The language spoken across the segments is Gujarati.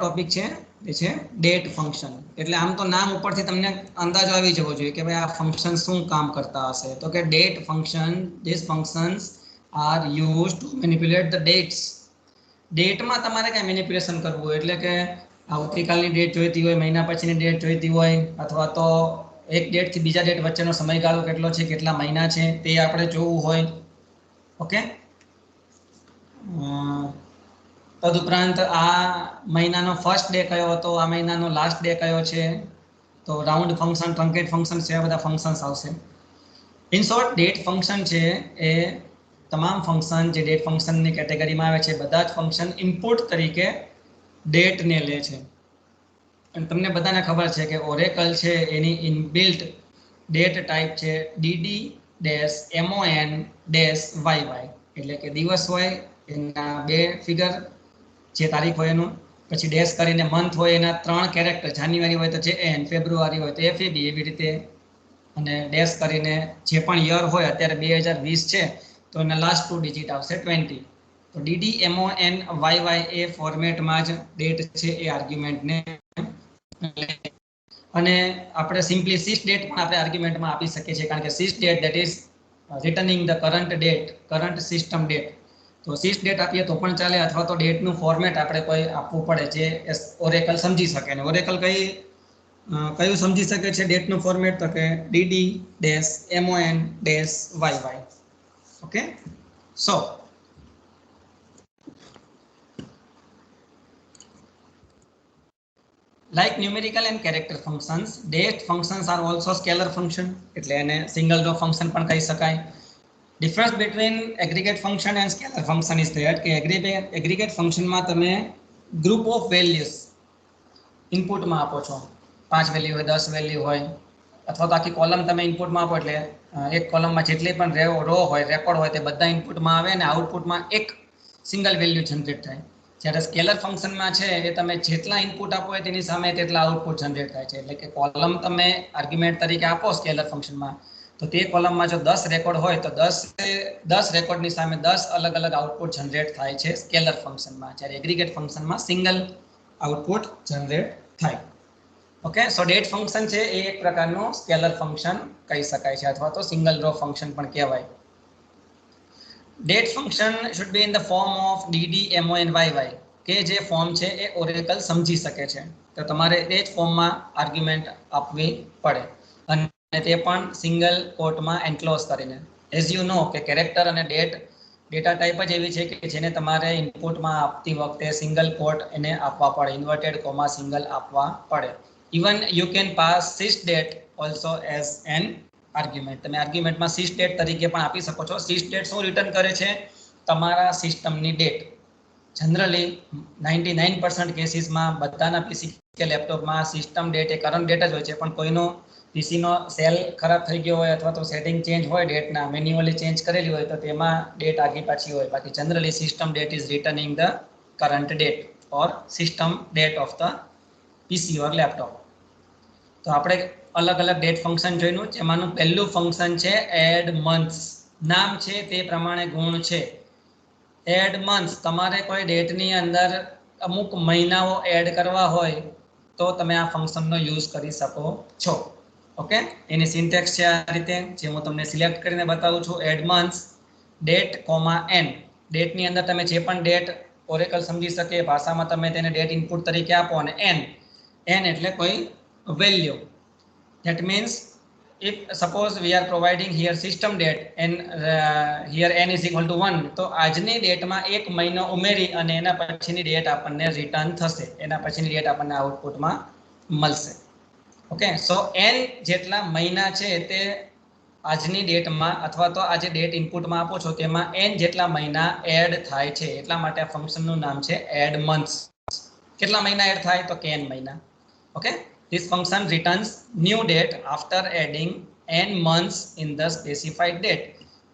ટોપિક છે એ છે ડેટ ફંક્શન. એટલે આમ તો નામ ઉપરથી તમને અંદાજો આવી જવો જોઈએ કે ભાઈ આ ફંક્શન શું કામ કરતા હશે. તો કે date function, this functions are used to manipulate the dates. ડેટમાં તમારે કઈ મેનિપ્યુલેશન કરવું હોય એટલે કે આવતીકાલની ડેટ જોઈતી હોય, મહિના પછીની ડેટ જોઈતી હોય, અથવા તો એક ડેટ થી બીજા ડેટ વચ્ચેનો સમયગાળો કેટલો છે, કેટલા મહિના છે તે આપણે જોવું હોય. ઓકે, તદુપરાંત આ મહિનાનો ફર્સ્ટ ડે કયો હતો, આ મહિનાનો લાસ્ટ ડે કયો છે, તો રાઉન્ડ ફંક્શન, ટ્રંકેટ ફંક્શન છે, આ બધા ફંક્શન્સ આવશે. ઇન શોર્ટ ડેટ ફંક્શન છે એ તમામ ફંક્શન જે ડેટ ફંક્શનની કેટેગરીમાં આવે છે બધા જ ફંક્શન ઇનપુટ તરીકે ડેટને લે છે. અને તમને બધાને ખબર છે કે ઓરેકલ છે એની ઇનબિલ્ટ ડેટ ટાઈપ છે DD-MON-YY, એટલે કે દિવસ હોય એના 2 ફિગર જે તારીખ હોય એનું, પછી ડેશ કરીને મંથ હોય એના 3 કેરેક્ટર, જાન્યુઆરી હોય તો JN, ફેબ્રુઆરી હોય તો FEB, એવી રીતે, અને ડેશ કરીને જે પણ યર હોય, અત્યારે 2020 છે તો એના લાસ્ટ 2 ડિજિટ આવશે 20. તો DD-MON-YY એ ફોર્મેટમાં જ ડેટ છે એ આર્ગ્યુમેન્ટને, અને આપણે સિમ્પલી સિસ ડેટ પણ આપણે આર્ગ્યુમેન્ટમાં આપી શકીએ છીએ, કારણ કે sys date that is returning the current date, current system date. તો સિસ ડેટ આપીએ તો પણ ચાલે, અથવા તો ડેટનું ફોર્મેટ આપણે કોઈ આપવું પડે જે ઓરેકલ સમજી શકે. અને ઓરેકલ કયું સમજી શકે છે ડેટનું ફોર્મેટ, તો કે DD-MON-YY. Okay, so like numerical and character functions, date functions are also scalar function, એટલે એને સિંગલ રો ફંક્શન પણ કહી શકાય. Difference between aggregate function and scalar function is that કે એગ્રીગેટ ફંક્શનમાં તમે ગ્રુપ ઓફ વેલ્યુઝ ઇનપુટમાં આપો છો, 5 વેલ્યુ હોય, 10 વેલ્યુ હોય, અથવા તો આખી કોલમ તમે ઇનપુટમાં આપો, એટલે એક કોલમમાં જેટલી પણ રો હોય, રેકોર્ડ હોય, તે બધા ઇનપુટમાં આવે અને આઉટપુટમાં એક સિંગલ વેલ્યુ જનરેટ થાય. જ્યારે સ્કેલર ફંક્શનમાં છે એ તમે જેટલા ઇનપુટ આપો હોય તેની સામે તેટલા આઉટપુટ જનરેટ થાય છે. એટલે કે કોલમ તમે આર્ગ્યુમેન્ટ તરીકે આપો સ્કેલર ફંક્શનમાં, તો તે કોલમમાં જો 10 રેકોર્ડ હોય તો 10 રેકોર્ડની સામે 10 અલગ અલગ આઉટપુટ જનરેટ થાય છે સ્કેલર ફંક્શનમાં. જ્યારે એગ્રીગેટ ફંક્શનમાં સિંગલ આઉટપુટ જનરેટ થાય. ઓકે, સો ડેટ ફંક્શન છે એ એક પ્રકારનું સ્કેલર ફંક્શન કહી શકાય છે, અથવા તો સિંગલ રો ફંક્શન પણ કહેવાય. Date function should be in the form of DD-MON-YY, કે જે ફોર્મ છે એ ઓરેકલ સમજી શકે છે. તો તમારે એ જ ફોર્મમાં આર્ગ્યુમેન્ટ આપવી પડે, અને તે પણ સિંગલ કોટમાં એન્ક્લોઝ કરીને. એઝ યુ નો કે કેરેક્ટર અને ડેટા ટાઈપ જ એવી છે કે જેને તમારે ઇનપુટમાં આપતી વખતે સિંગલ કોટ એને આપવા પડે, ઇન્વર્ટેડ કોમા સિંગલ આપવા પડે. Even you can pass સિસ date also as an argument. તમે આર્ગ્યુમેન્ટમાં સિસ ડેટ તરીકે પણ આપી શકો છો. સિસ ડેટ શું રિટર્ન કરે છે? તમારા સિસ્ટમની ડેટ. જનરલી 99% કેસીસમાં બધાના પીસી કે લેપટોપમાં સિસ્ટમ ડેટ એ કરંટ ડેટ જ હોય છે, પણ કોઈનો પીસીનો સેલ ખરાબ થઈ ગયો હોય, અથવા તો સેટિંગ ચેન્જ હોય, ડેટના મેન્યુઅલી ચેન્જ કરેલી હોય, તો તેમાં ડેટ આગી પાછી હોય. બાકી generally system that is returning the current date or system date of the PC or laptop. તો આપણે અલગ અલગ ડેટ ફંક્શન જોઈનું, જેમાંનું પહેલું ફંક્શન છે એડ મંથ્સ. નામ છે તે પ્રમાણે ગુણ છે. એડ મંથ્સ, તમારે કોઈ ડેટની અંદર અમુક મહિનાઓ એડ કરવા હોય તો તમે આ ફંક્શનનો યુઝ કરી શકો છો. ઓકે, એની સિન્ટેક્સ છે આ રીતે, જે હું તમને સિલેક્ટ કરીને બતાવું છું. Add months date comma N. ડેટની અંદર તમે જે પણ ડેટ ઓરેકલ સમજી શકે ભાષામાં તમે તેને ડેટ ઇનપુટ તરીકે આપો, અને એન એટલે કોઈ value. That means if suppose we are providing here system date and here n is equal to 1, તો આજની ડેટમાં એક મહિનો ઉમેરી અને એના પછીની ડેટ આપણને રિટર્ન થશે, એના પછીની ડેટ આપણને આઉટપુટમાં મળશે. ઓકે, સો n જેટલા મહિના છે તે આજની ડેટમાં, અથવા તો આજે ડેટ ઇનપુટમાં આપો છો તેમાં n જેટલા મહિના એડ થાય છે, એટલા માટે આ ફંક્શનનું નામ છે એડ મંથ્સ. કેટલા મહિના એડ થાય? તો n મહિના. Okay, this function returns new date after adding n months in the specified date.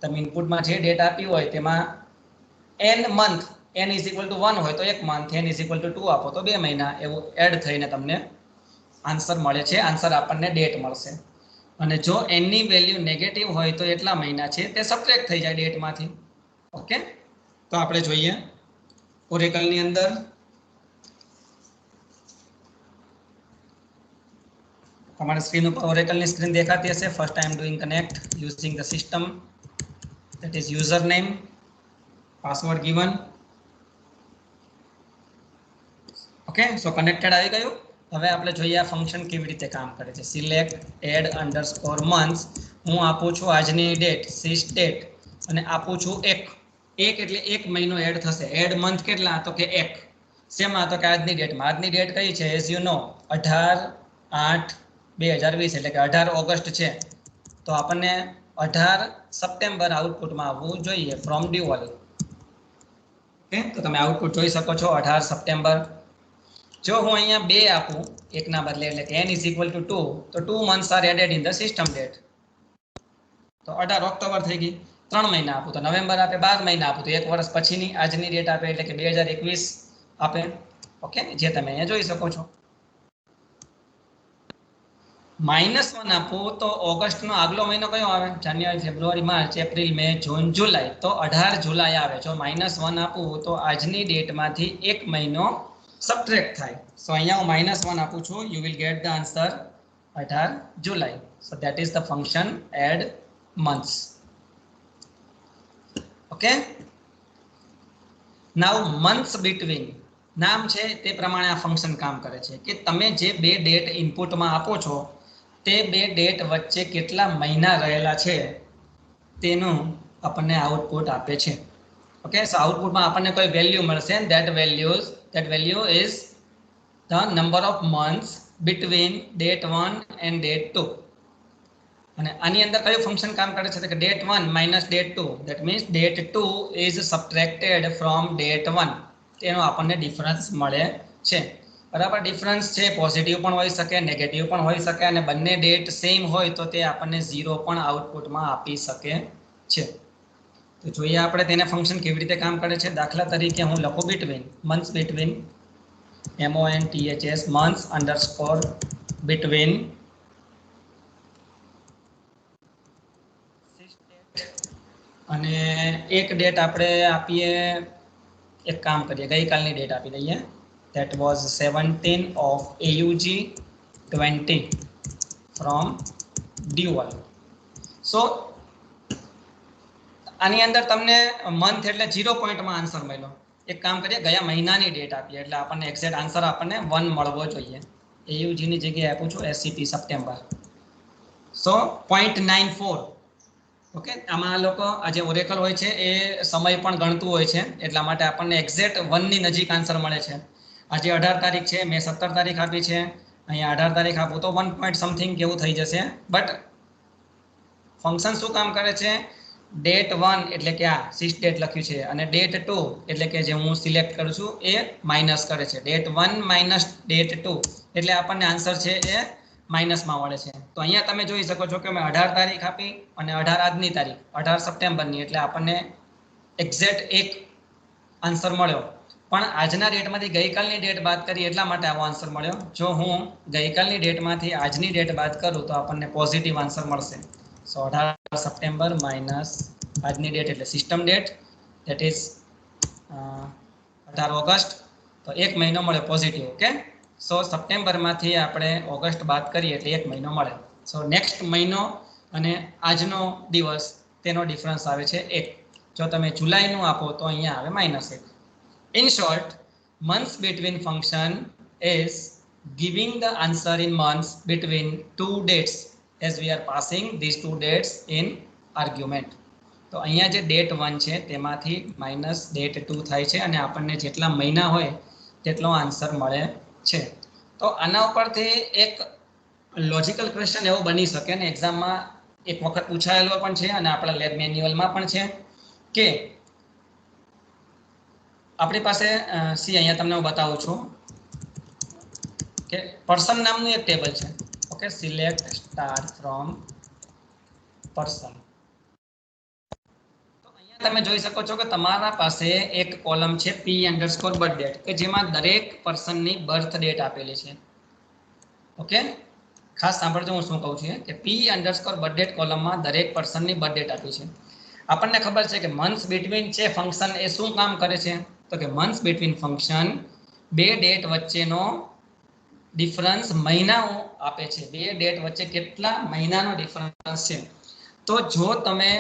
તમે ઇનપુટમાં જે ડેટ આપી હોય તેમાં n month, n is equal to 1 હોય તો 1 month, n is equal to 2 આપો તો 2 મહિના, એવું એડ થઈને તમને આન્સર મળે છે. આન્સર આપણને ડેટ મળશે. અને જો n ની વેલ્યુ નેગેટિવ હોય તો એટલા મહિના છે તે સબટ્રેક્ટ થઈ જાય ડેટમાંથી. ઓકે, તો આપણે જોઈએ ઓરેકલની અંદર તમારી સ્ક્રીન ઉપર ઓરેકલની સ્ક્રીન દેખાતી હશે. First I am doing connect using the system, that is username, password given. Okay, so connected આવી ગયું. હવે આપણે જોઈએ આ ફંક્શન કેવી રીતે કામ કરે છે. સિલેક્ટ એડ અંડરસ્કોર મંથ્સ, હું આપું છું આજની ડેટ સિસ ડેટ અને આપું છું એક એટલે એક મહિનો એડ થશે. એડ મંથ કેટલા? તો કે એક. શેમાં? તો કે આજની ડેટમાં. આજની ડેટ કઈ છે? એઝ યુ નો 18/8/2020 એટલે કે 18 ઓગસ્ટ છે. તો આપણને 18 સપ્ટેમ્બર આઉટપુટમાં આવવું જોઈએ ફ્રોમ ડ્યુઅલ. ઓકે, તો તમે આઉટપુટ જોઈ શકો છો 18 સપ્ટેમ્બર. જો હું અહીંયા 2 આપું એકના બદલે એટલે કે n = 2, તો 2 months are added in the system date. તો 18 ઓક્ટોબર થઈ ગઈ. 3 મહિના આપું તો નવેમ્બર આપે, 12 મહિના આપું તો 1 વર્ષ પછીની આજની ડેટ આપે એટલે કે 2021 આપે. ઓકે, જે તમે અહીંયા જોઈ શકો છો. -1 આપું તો ઓગસ્ટનો આગલો મહિનો કયો આવે? જાન્યુઆરી, ફેબ્રુઆરી, માર્ચ, એપ્રિલ, મે, જૂન, જુલાઈ. તો 18 જુલાઈ આવે. જો -1 આપું તો આજની ડેટમાંથી એક મહિનો સબટ્રેક્ટ થાય. સો અહીંયા હું -1 આપું છું. You will get the answer 18 July. So that is the function add months. Okay, now months between નામ છે તે પ્રમાણે આ ફંક્શન કામ કરે છે કે તમે જે 2 ડેટ ઇનપુટમાં આપો છો તે 2 ડેટ વચ્ચે કેટલા મહિના રહેલા છે તેનું આપણને આઉટપુટ આપે છે. ઓકે, સો આઉટપુટમાં આપણને કોઈ વેલ્યુ મળશે. that value is the number of months between date 1 and date 2. અને આની અંદર કયું ફંક્શન કામ કરે છે? તો કે date 1 minus date 2, that means date 2 is subtracted from date 1. તેનો આપણને ડિફરન્સ મળે છે. બરાબર, ડિફરન્સ છે પોઝિટિવ પણ હોઈ શકે, નેગેટિવ પણ હોઈ શકે અને બંને ડેટ સેમ હોય તો તે આપણને 0 પણ આઉટપુટમાં આપી શકે છે. તો જોઈએ આપણે તેને ફંક્શન કેવી રીતે કામ કરે છે. દાખલા તરીકે હું લખું between, months between, months months underscore between અને એક ડેટ આપણે આપીએ, એક કામ કરીએ ગઈકાલની ડેટ આપી દઈએ. that was 17 of AUG 20 from dual. સો આની અંદર તમને મંથ એટલે 0 પોઈન્ટમાં આન્સર મળ્યો. એક કામ કરીએ, ગયા મહિનાની ડેટ આપીએ એટલે આપણને એક્ઝેક્ટ આન્સર આપણને 1 મળવો જોઈએ. AUG ની જગ્યાએ આપું છું SCP સપ્ટેમ્બર. સો 0.94. ઓકે, આમાં આ લોકો આ જે ઓરેકલ હોય છે એ સમય પણ ગણતું હોય છે, એટલા માટે આપણને એક્ઝેક્ટ 1 ની નજીક આન્સર મળે છે. આજે 18 તારીખ છે, મેં 17 તારીખ આપી છે, અહીંયા 18 તારીખ આપું તો 1 પોઈન્ટ સમથિંગ કેવું થઈ જશે. બટ ફંક્શન શું કામ કરે છે? ડેટ 1 એટલે કે આ સિસ ડેટ લખ્યું છે અને ડેટ 2 એટલે કે જે હું સિલેક્ટ કરું છું એ માઇનસ કરે છે. ડેટ 1 માઇનસ ડેટ 2 એટલે આપણને આન્સર છે એ માઇનસમાં મળે છે. તો અહીંયા તમે જોઈ શકો છો કે મેં 18 તારીખ આપી અને 18 આજની તારીખ 18 સપ્ટેમ્બરની એટલે આપણને એક્ઝેક્ટ એક આન્સર મળ્યો. પણ આજના ડેટમાંથી ગઈકાલની ડેટ બાદ કરી એટલા માટે આવો આન્સર મળ્યો. જો હું ગઈકાલની ડેટમાંથી આજની ડેટ બાદ કરું તો આપણને પોઝિટિવ આન્સર મળશે. સો 18 સપ્ટેમ્બર માઇનસ આજની ડેટ એટલે system date, that is 18 August. તો એક મહિનો મળે પોઝિટિવ. ઓકે, સો સપ્ટેમ્બરમાંથી આપણે ઓગસ્ટ બાદ કરીએ એટલે એક મહિનો મળે. સો નેક્સ્ટ મહિનો અને આજનો દિવસ તેનો ડિફરન્સ આવે છે 1. જો તમે જુલાઈનું આપો તો અહીંયા આવે -1. In short, months between function is giving the answer in months between 2 dates as we are passing these 2 dates in argument. તો અહીંયા જે ડેટ 1 છે તેમાંથી માઇનસ ડેટ 2 થાય છે અને આપણને જેટલા મહિના હોય તેટલો આન્સર મળે છે. તો આના ઉપરથી એક લોજિકલ ક્વેશ્ચન એવો બની શકે ને એક્ઝામમાં એક વખત પૂછાયેલો પણ છે અને આપણા લેબ મેન્યુઅલમાં પણ છે કે આપણી પાસે અહીંયા તમને હું બતાવું છું કે પર્સન નામનું એક ટેબલ છે. Okay, select star from person. તો અહીંયા તમે જોઈ શકો છો કે તમારા પાસે એક કોલમ છે P_birth date કે જેમાં દરેક પર્સનની બર્થ ડેટ આપેલી છે. ઓકે, ખાસ સાંભળજો હું શું કહું છું કે P_birth date કોલમમાં દરેક પર્સનની બર્થ ડેટ આપી છે. આપણને ખબર છે કે મંથ્સ બિટવીન છે ફંક્શન એ શું કામ કરે છે? તો કે મંથ્સ બિટવીન ફંક્શન 2 ડેટ વચ્ચેનો ડિફરન્સ મહિનાઓ આપે છે, બે ડેટ વચ્ચે કેટલા મહિનાનો ડિફરન્સ છે. તો જો તમે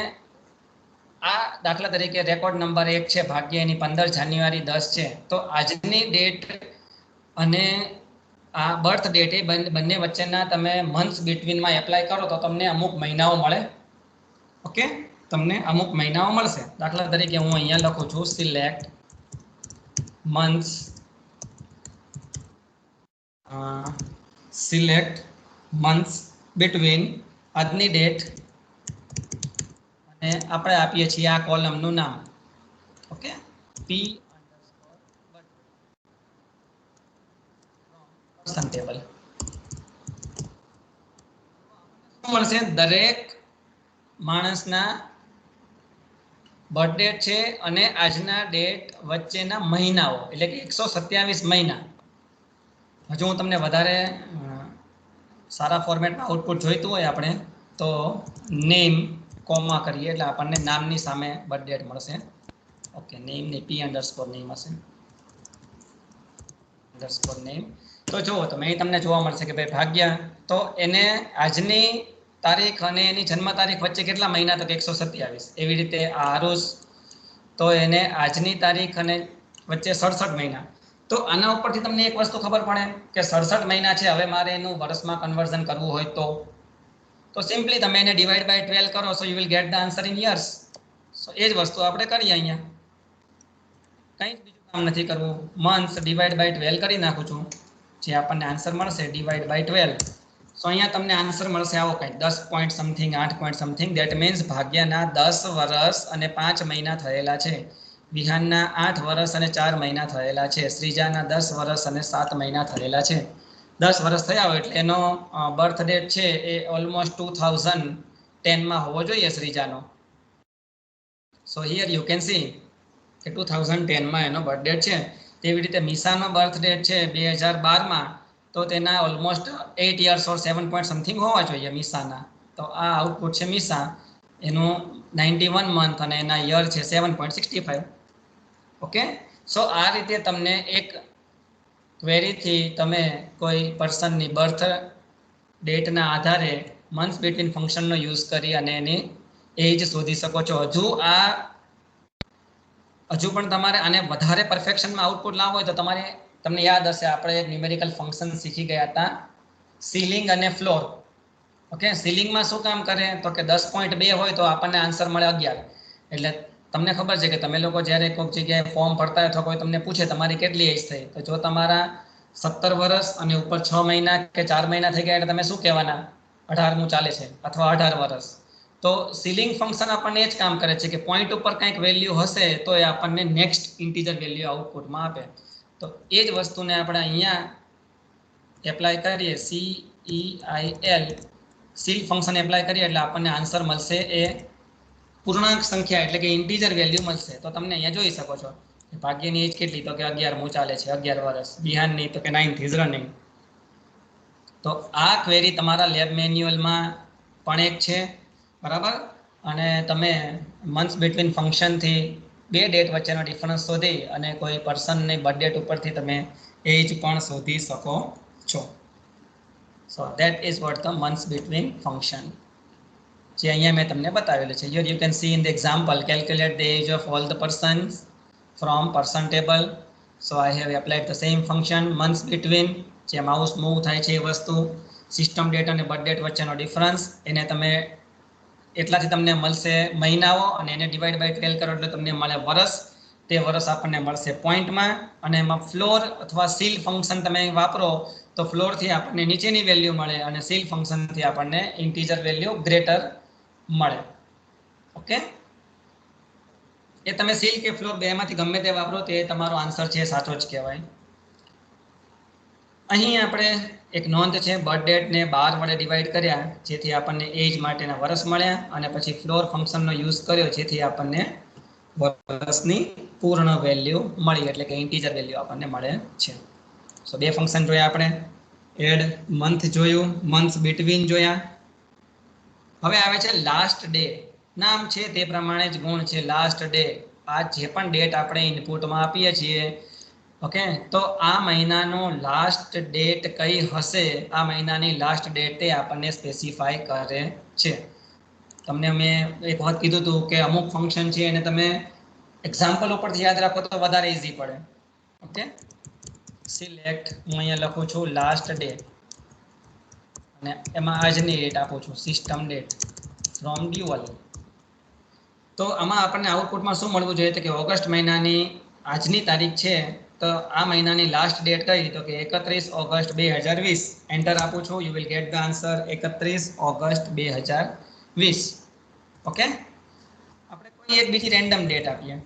આ દાખલા તરીકે રેકોર્ડ નંબર 1 છે ભાગ્ય એની 15 જાન્યુઆરી 10 છે, તો આજની ડેટ અને આ બર્થ ડેટ એ બંને વચ્ચેના તમે મંથ્સ બિટવીનમાં એપ્લાય કરો તો તમને અમુક મહિનાઓ મળે. ઓકે, તમને અમુક મહિનાઓ મળશે. દાખલા તરીકે હું અહીંયા લખું છું select months, select months between આજની ડેટ અને આપણે આપીએ છીએ આ કોલમનું નામ. ઓકે, પી પર્સન ટેબલ. શું મળશે? દરેક માણસના બર્થ ડેટ છે અને આજના ડેટ વચ્ચેના મહિનાઓ, એટલે કે 127 મહિના. હજુ હું તમને વધારે સારા ફોર્મેટમાં આઉટપુટ જોઈતું હોય આપણે તો નેમ કોમા કરીએ એટલે આપણને નામની સામે બર્થ ડેટ મળશે. ઓકે, નેમ ને પી અંડરસ્કોર નેમ હશે, અંડરસ્કોર નેમ. તો જુઓ તમે અહીં તમને જોવા મળશે કે ભાઈ ભાગ્યા, તો એને આજની તારીખ અને એની જન્મ તારીખ વચ્ચે કેટલા મહિના? તો 127. એવી રીતે આ આરુષ, તો એને આજની તારીખ અને વચ્ચે 67 મહિના. તો આના ઉપરથી તમને એક વસ્તુ ખબર પડે કે 67 મહિના છે. હવે મારે એનું વર્ષમાં કન્વર્ઝન કરવું હોય તો સિમ્પલી તમે એને ડિવાઈડ બાય 12 કરો, so you will get the answer in years. So એ જ વસ્તુ આપણે કરીએ અહીંયા, કંઈ જ બીજું કામ નથી કરવું. મંથ્સ ડિવાઈડ બાય 12 કરી નાખું છું, જે આપણને આન્સર મળશે ડિવાઈડ બાય 12. સો અહીંયા તમને આન્સર મળશે આવો કંઈક 10 point something, 8 point something. That means ભાગ્યના 10 વર્ષ અને 5 મહિના થયેલા છે. વિહાનના 8 વર્ષ અને 4 મહિના થયેલા છે. શ્રીજાના 10 વર્ષ અને 7 મહિના થયેલા છે. 10 વર્ષ થયા હોય એટલે એનો બર્થ ડેટ છે એ ઓલમોસ્ટ 2010માં હોવો જોઈએ શ્રીજાનો. So here you can see કે 2010માં એનો બર્થ ડેટ છે. તેવી રીતે મીસાનો બર્થ ડેટ છે 2012માં, તો તેના ઓલમોસ્ટ 8 યર્સ ઓર 7 પોઈન્ટ સમથિંગ હોવા જોઈએ મીસાના. તો આ આઉટપુટ છે મીસા, એનું 91 મંથ અને એના યર છે 7.65. ઓકે, સો આ રીતે તમને એક ક્વેરીથી તમે કોઈ પર્સનની બર્થ ડેટના આધારે મંથ્સ બિટવીન ફંક્શનનો યુઝ કરી અને એની એજ શોધી શકો છો. હજુ પણ તમારે આને વધારે પરફેક્શનમાં આઉટપુટ લાવવું હોય તો તમને યાદ હશે આપણે એક ન્યુમેરિકલ ફંક્શન શીખી ગયા હતા, સીલિંગ અને ફ્લોર. ઓકે, સીલિંગમાં શું કામ કરે તો કે 10.2 હોય તો આપણને આન્સર મળે 11. એટલે તમને ખબર છે કે તમે લોકો જ્યારે કોઈક જગ્યાએ ફોર્મ ભરતા અથવા કોઈ તમને પૂછે તમારી કેટલી એજ થઈ, તો જો તમારા 17 વર્ષ અને ઉપર 6 મહિના કે 4 મહિના થઈ ગયા એટલે તમે શું કહેવાના? 18મું ચાલે છે અથવા 18 વર્ષ. તો સીલિંગ ફંક્શન આપણને એ જ કામ કરે છે કે પોઈન્ટ ઉપર કંઈક વેલ્યુ હશે તો એ આપણને નેક્સ્ટ ઇન્ટીજર વેલ્યુ આઉટપુટમાં આપે. તો એ જ વસ્તુને આપણે અહીંયા એપ્લાય કરીએ, CEIL સીલ ફંક્શન એપ્લાય કરીએ એટલે આપણને આન્સર મળશે એ પૂર્ણાંક સંખ્યા એટલે કે ઇન્ટીજર વેલ્યુ મળશે. તો તમને અહીંયા જોઈ શકો છો ભાગ્યની એજ કેટલી? તો કે 11મું ચાલે છે, 11 વર્ષ. બિહાનની તો કે 9th ઇઝ રનિંગ. તો આ ક્વેરી તમારા લેબ મેન્યુઅલમાં પણ એક છે, બરાબર. અને તમે મંથ્સ બિટવીન ફંક્શનથી બે ડેટ વચ્ચેનો ડિફરન્સ શોધી અને કોઈ પર્સનની બર્થ ડેટ ઉપરથી તમે એજ પણ શોધી શકો છો. So that is what the months between function, જે અહીંયા મેં તમને બતાવેલું છે. Here you can see in the example calculate the age of all the persons from person table. So I have applied the same function months between, જે માઉસ મૂવ થાય છે એ વસ્તુ, સિસ્ટમ ડેટ અને બર્થ ડેટ વચ્ચેનો ડિફરન્સ, એને તમે એટલાથી તમને મળશે મહિનાઓ અને એને ડિવાઈડ બાય 12 કરો એટલે તમને મળે વર્ષ. તે વર્ષ આપણને મળશે પોઈન્ટમાં. અને એમાં ફ્લોર અથવા સીલ ફંક્શન તમે વાપરો તો ફ્લોરથી આપણને નીચેની વેલ્યુ મળે અને સીલ ફંક્શનથી આપણને ઇન્ટીજર વેલ્યુ ગ્રેટર મળે. ઓકે, એ તમે સીલ કે ફ્લોર બેમાંથી ગમે તે વાપરો તે તમારો આન્સર છે સાચો જ કહેવાય. અહીં આપણે એક નોંધ છે, બર્થ ડેટને 12 વડે ડિવાઈડ કર્યા જેથી આપણને એજ માટેના વર્ષ મળ્યા, અને પછી ફ્લોર ફંક્શનનો યુઝ કર્યો જેથી આપણને વર્ષની પૂર્ણ વેલ્યુ મળી, એટલે કે ઇન્ટીજર વેલ્યુ આપણને મળે છે. સો બે ફંક્શન જોયા આપણે, એડ મંથ જોયું, મંથ્સ બિટવીન જોયા. હવે આવે છે લાસ્ટ ડે. નામ છે તે પ્રમાણે જ ગુણ છે, લાસ્ટ ડે. આ જે પણ ડેટ આપણે ઇનપુટમાં આપીએ છીએ ઓકે, તો આ મહિનાનો લાસ્ટ ડેટ કઈ હશે, આ મહિનાની લાસ્ટ ડેટ તે આપણને સ્પેસિફાય કરે છે. તમને મેં એક વખત કીધું હતું કે અમુક ફંક્શન છે એને તમે એક્ઝામ્પલ ઉપરથી યાદ રાખો તો વધારે ઈઝી પડે. ઓકે, સિલેક્ટ, હું અહીંયા લખું છું લાસ્ટ ડે અને એમાં આજની ડેટ આપું છું, સિસ્ટમ ડેટ ફ્રોમ ડ્યુઅલ. તો આમાં આપણને આઉટપુટમાં શું મળવું જોઈએ કે ઓગસ્ટ મહિનાની આજની તારીખ છે, તો આ મહિનાની લાસ્ટ ડેટ કઈ, તો કે 31 ઓગસ્ટ 2020. એન્ટર આપું છું, you will get the answer 31 August 2020. Okay, આપણે કોઈ એક બીજી રેન્ડમ ડેટ આપીએ,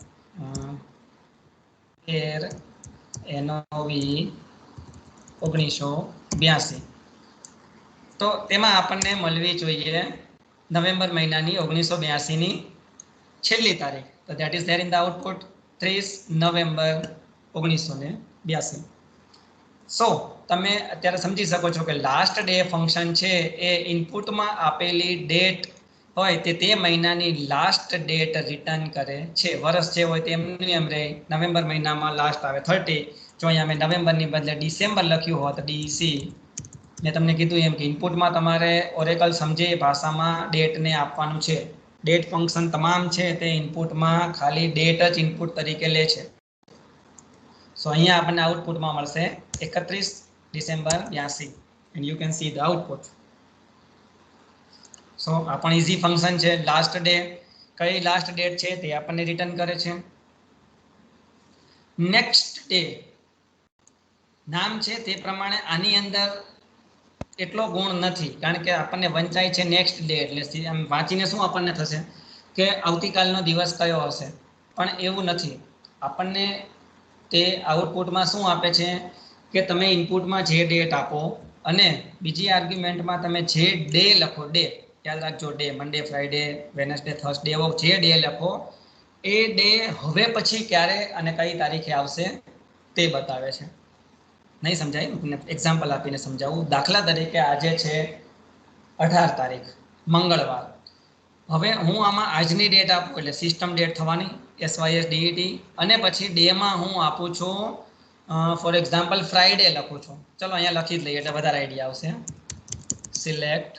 13/9/1982. તો તેમાં આપણને મળવી જોઈએ નવેમ્બર મહિનાની 1982ની છેલ્લી તારીખ. તો that is there in the output 30 November 1982. સો તમે અત્યારે સમજી શકો છો કે લાસ્ટ ડે ફંક્શન છે એ ઇનપુટમાં આપેલી ડેટ હોય તે મહિનાની લાસ્ટ ડેટ રિટર્ન કરે છે. વર્ષ જે હોય તેમ રહે, નવેમ્બર મહિનામાં લાસ્ટ આવે 30. જો અહીંયા મેં નવેમ્બરની બદલે ડિસેમ્બર લખ્યું હોત, ડીસી, મેં તમને કીધું એમ કે ઇનપુટમાં તમારે ઓરેકલ સમજે એ ભાષામાં ડેટને આપવાનું છે. ડેટ ફંક્શન તમામ છે તે ઇનપુટમાં ખાલી ડેટ જ ઇનપુટ તરીકે લે છે. સો અહીંયા આપણને આઉટપુટમાં મળશે 31 December 82 and you can see the output. So આ પણ ઇઝી ફંક્શન છે. લાસ્ટ ડે, કઈ લાસ્ટ ડેટ છે તે આપણને રિટર્ન કરે છે. નેક્સ્ટ ડે નામ છે તે પ્રમાણે આની અંદર એટલો ગુણ નથી, કારણ કે આપણને વંચાય છે નેક્સ્ટ ડે, એટલે આમ વાંચીને શું આપણને થશે કે આવતીકાલનો દિવસ કયો હશે, પણ એવું નથી. આપણને તે આઉટપુટમાં શું આપે છે કે તમે ઇનપુટમાં જે ડેટ આપો અને બીજી આર્ગ્યુમેન્ટમાં તમે જે ડે લખો, ડે યાદ રાખજો, ડે મંડે, ફ્રાઈડે, વેનસડે, થર્સડે, એવો જે ડે લખો એ ડે હવે પછી ક્યારે અને કઈ તારીખે આવશે તે બતાવે છે. નહીં સમજાય, એક્ઝામ્પલ આપીને સમજાવું. દાખલા તરીકે આજે છે 18 તારીખ મંગળવાર. હવે હું આમાં આજની ડેટ આપું એટલે સિસ્ટમ ડેટ થવાની SYSDET, અને પછી ડેમાં હું આપું છું ફોર એક્ઝામ્પલ ફ્રાઈડે લખું છું. ચલો અહીંયા લખી જ લઈએ એટલે વધારે આઈડિયા આવશે. સિલેક્ટ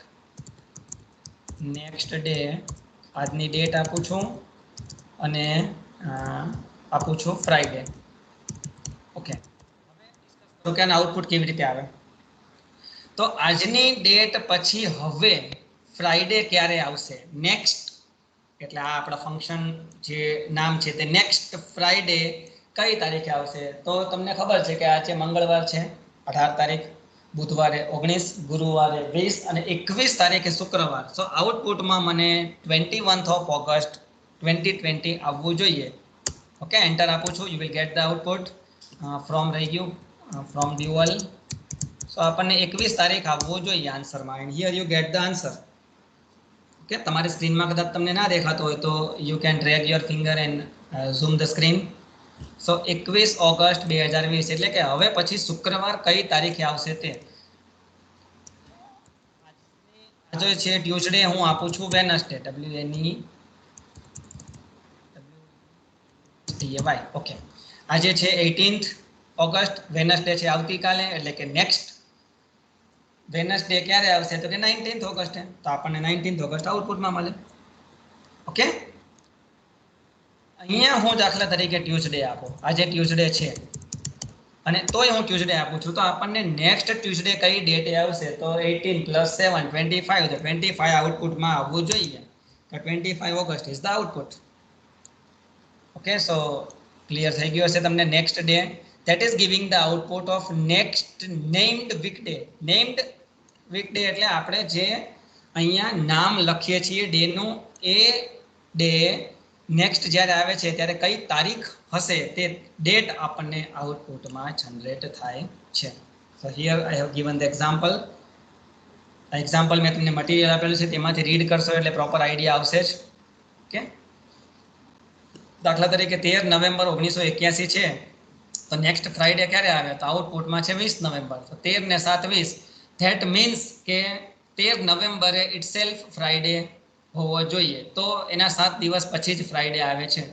નેક્સ્ટ ડે, આજની ડેટ આપું છું અને આપું છું ફ્રાઈડે. ઓકે, તો કે આઉટપુટ કેવી રીતે આવે. તો આજની ડેટ પછી હવે ફ્રાઈડે ક્યારે આવશે, નેક્સ્ટ, એટલે આ આપણા ફંક્શન જે નામ છે તે નેક્સ્ટ ફ્રાઈડે કઈ તારીખે આવશે. તો તમને ખબર છે કે આજે મંગળવાર છે 18 તારીખ, બુધવારે 19, ગુરુવારે 20 અને 21 તારીખે શુક્રવાર. સો આઉટપુટમાં મને 21 ઓગસ્ટ 2020 આવવું જોઈએ. ઓકે, એન્ટર આપું છું, you will get the output from રહી ગયું ફ્રોમ ડ્યુઅલ. સો આપણને 21 તારીખ આવવું જોઈએ આન્સરમાં, and here you get the answer. Okay, તમારી સ્ક્રીનમાં કદાચ તમને ના દેખાતો હોય તો you can drag your finger and zoom the screen. So 21 August 2020 એટલે કે હવે પછી શુક્રવાર કઈ તારીખે આવશે તે. આજે છે ટ્યુઝડે, હું આપું છું વેનસડે, WNESDAY. ઓકે, આજે છે 18 ઓગસ્ટ, વેનસડે છે આવતીકાલે, એટલે કે નેક્સ્ટ વેનસડે ક્યારે આવશે તો કે 19 ઓગસ્ટે. તો આપણને 19 ઓગસ્ટ આઉટપુટમાં મળે. ઓકે, અહીંયા હું દાખલા તરીકે ટ્યુઝડે આપો, આજે ટ્યુઝડે છે અને તોય હું ટ્યુઝડે આપું છું, તો આપણને નેક્સ્ટ ટ્યુઝડે કઈ ડેટે આવશે તો 18 + 7 25, તો 25 આઉટપુટમાં આવવું જોઈએ. તો 25 August is the output. Okay, so clear થઈ ગયું હશે તમને. Next day that is giving the output of next named weekday. named weekday એટલે આપણે જે અહીંયા નામ લખીએ છીએ ડેનું, એ ડે નેક્સ્ટ જ્યારે આવે છે ત્યારે કઈ તારીખ હશે તે ડેટ આપણને આઉટપુટમાં જનરેટ થાય છે. સો here I have given the example. આ એક્ઝામ્પલ મેં તમને મટીરિયલ આપેલું છે તેમાંથી રીડ કરશો એટલે પ્રોપર આઈડિયા આવશે જ. ઓકે, દાખલા તરીકે 13 નવેમ્બર 1981 છે, તો નેક્સ્ટ ફ્રાઈડે ક્યારે આવે તો આઉટપુટમાં છે 20 નવેમ્બર. તો 13 ને 7 20, ધેટ મીન્સ કે 13 નવેમ્બરે ઇટસેલ્ફ ફ્રાઈડે હોવો જોઈએ. તો એના 7 દિવસ પછી જ ફ્રાઈડે આવે છે.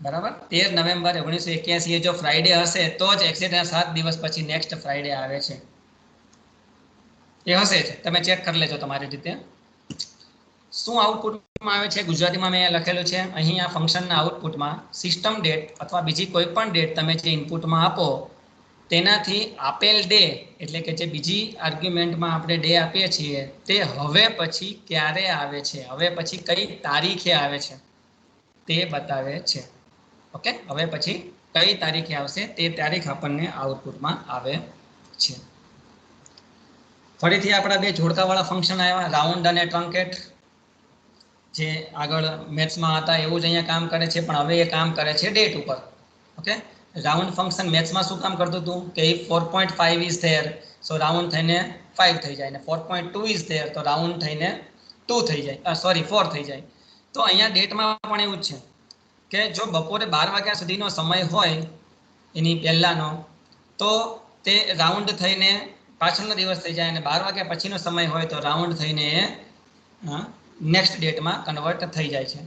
બરાબર 13 નવેમ્બર 1981 જો ફ્રાઈડે હશે તો જ એક્ઝેક્ટ 7 દિવસ પછી નેક્સ્ટ ફ્રાઈડે આવે છે. એ હશે જ, તમે ચેક કરી લેજો તમારી રીતે. શું આઉટપુટમાં આવે છે ગુજરાતીમાં મેં લખેલું છે અહીં આ ફંક્શનના આઉટપુટમાં સિસ્ટમ ડેટ અથવા બીજી કોઈ પણ ડેટ તમે જે ઇનપુટમાં આપો તેનાથી આપેલ ડે એટલે કે જે બીજી આર્ગ્યુમેન્ટમાં આપણે ડે આપીએ છીએ તે હવે પછી ક્યારે આવે છે, હવે પછી કઈ તારીખે આવે છે તે બતાવે છે. ઓકે, હવે પછી કઈ તારીખે આવશે તે તારીખ આપણને આઉટપુટમાં આવે છે. ફરીથી આપણા બે જોડકાવાળા ફંક્શન આવ્યા, રાઉન્ડ અને ટ્રંકેટ. જે આગળ મેથ્સમાં હતા એવું જ અહીંયા કામ કરે છે, પણ હવે એ કામ કરે છે ડેટ ઉપર. ઓકે, રાઉન્ડ ફંક્શન મેથ્સમાં શું કામ કરતું હતું કે 4.5 ઇઝ ધેર, સો રાઉન્ડ થઈને 5 થઈ જાય, ને 4.2 ઇઝ ધેર તો રાઉન્ડ થઈને 2 થઈ જાય, સોરી 4 થઈ જાય. તો અહીંયા ડેટમાં પણ એવું જ છે કે જો બપોરે 12 વાગ્યા સુધીનો સમય હોય એની પહેલાંનો, તો તે રાઉન્ડ થઈને પાછળનો દિવસ થઈ જાય, અને 12 વાગ્યા પછીનો સમય હોય તો રાઉન્ડ થઈને નેક્સ્ટ ડેટમાં કન્વર્ટ થઈ જાય છે.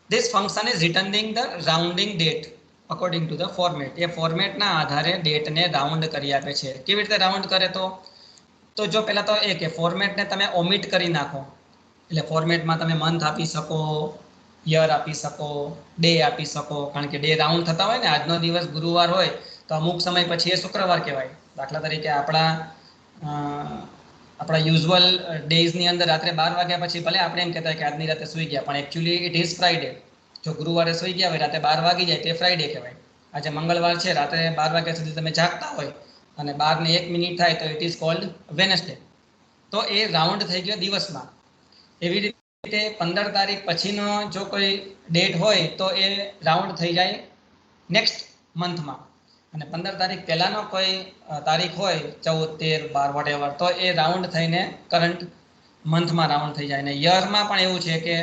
This function is returning the rounding date according to the format. એ ફોર્મેટના આધારે ડેટને રાઉન્ડ કરી આપે છે. કેવી રીતે રાઉન્ડ કરે? તો જો પહેલાં તો એ કે ફોર્મેટને તમે ઓમિટ કરી નાખો, એટલે ફોર્મેટમાં તમે મંથ આપી શકો, યર આપી શકો, ડે આપી શકો, કારણ કે ડે રાઉન્ડ થતા હોય ને, આજનો દિવસ ગુરુવાર હોય તો અમુક સમય પછી એ શુક્રવાર કહેવાય. દાખલા તરીકે આપણા યુઝ્યુઅલ ડેઝની અંદર રાત્રે 12 વાગ્યા પછી ભલે આપણે એમ કહેતા કે આજની રાતે સૂઈ ગયા, પણ એકચ્યુઅલી ઇટ ઇઝ ફ્રાઈડે. જો ગુરુવારે સૂઈ ગયા હોય, રાતે 12 વાગી જાય તે ફ્રાઈડે કહેવાય. આજે મંગળવાર છે, રાત્રે 12 વાગ્યા સુધી તમે જાગતા હોય અને 12 ને 1 મિનિટ થાય તો ઇટ ઇઝ કોલ્ડ વેનસડે. તો એ રાઉન્ડ થઈ ગયો દિવસમાં. એવી રીતે 15 તારીખ પછીનો જો કોઈ ડેટ હોય તો એ રાઉન્ડ થઈ જાય નેક્સ્ટ મંથમાં, અને 15 તારીખ પહેલાંનો કોઈ તારીખ હોય 14, 13, 12 વોટ એવર, તો એ રાઉન્ડ થઈને કરંટ મંથમાં રાઉન્ડ થઈ જાય. અને યરમાં પણ એવું છે કે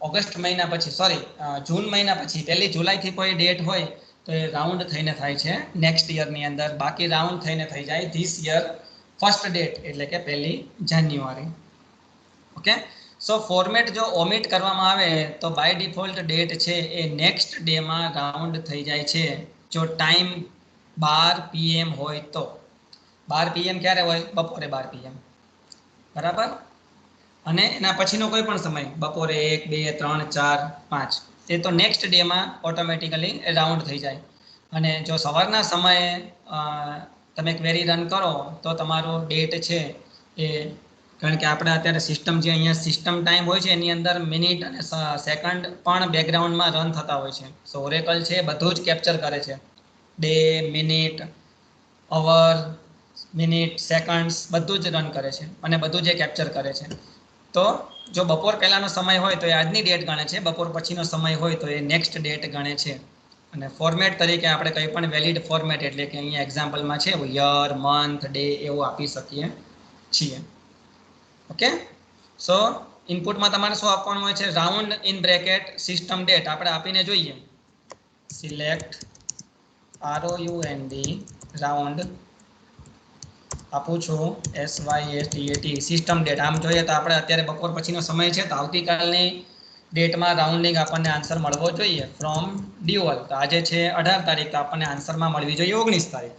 ઓગસ્ટ મહિના પછી, સોરી જૂન મહિના પછી 1 જુલાઈથી કોઈ ડેટ હોય તો એ રાઉન્ડ થઈને થાય છે નેક્સ્ટ યરની અંદર. બાકી રાઉન્ડ થઈને થઈ જાય ધીસ યર ફર્સ્ટ ડેટ, એટલે કે 1 જાન્યુઆરી. ઓકે, સો ફોર્મેટ જો ઓમિટ કરવામાં આવે તો બાય ડિફોલ્ટ ડેટ છે એ નેક્સ્ટ ડેમાં રાઉન્ડ થઈ જાય છે, જો ટાઈમ 12 PM હોય તો. 12 PM ક્યારે હોય? બપોરે 12 PM, બરાબર. અને એના પછીનો કોઈ પણ સમય, બપોરે 1, 2, 3, 4, 5, એ તો નેક્સ્ટ ડેમાં ઓટોમેટિકલી રાઉન્ડ થઈ જાય. અને જો સવારના સમયે તમે ક્વેરી રન કરો તો તમારો ડેટ છે એ, કારણ કે આપણે અત્યારે સિસ્ટમ જે અહીંયા સિસ્ટમ ટાઈમ હોય છે એની અંદર મિનિટ અને સેકન્ડ પણ બેકગ્રાઉન્ડમાં રન થતા હોય છે. સો ઓરેકલ છે બધું જ કેપ્ચર કરે છે, ડે, મિનિટ, અવર, મિનિટ, સેકન્ડ્સ બધું જ રન કરે છે અને બધું જ કેપ્ચર કરે છે. તો જો બપોર પહેલાંનો સમય હોય તો એ આજની ડેટ ગણે છે, બપોર પછીનો સમય હોય તો એ નેક્સ્ટ ડેટ ગણે છે. અને ફોર્મેટ તરીકે આપણે કંઈ પણ વેલિડ ફોર્મેટ, એટલે કે અહીંયા એક્ઝામ્પલમાં છે યર, મંથ, ડે એવું આપી શકીએ છીએ. ઓકે, સો ઇનપુટમાં તમારે શું આપવાનું હોય છે? Round in bracket system date આપણે આપીને જોઈએ. સિલેક્ટ ROUND રાઉન્ડ આપું છું SYSTAT સિસ્ટમ ડેટ. આમ જોઈએ તો આપણે અત્યારે બપોર પછીનો સમય છે, તો આવતીકાલની ડેટમાં રાઉન્ડિંગ આપણને આન્સર મળવો જોઈએ ફ્રોમ ડ્યુઅલ. તો આજે છે 18 તારીખ, તો આપણને આન્સરમાં મળવી જોઈએ 19 તારીખ.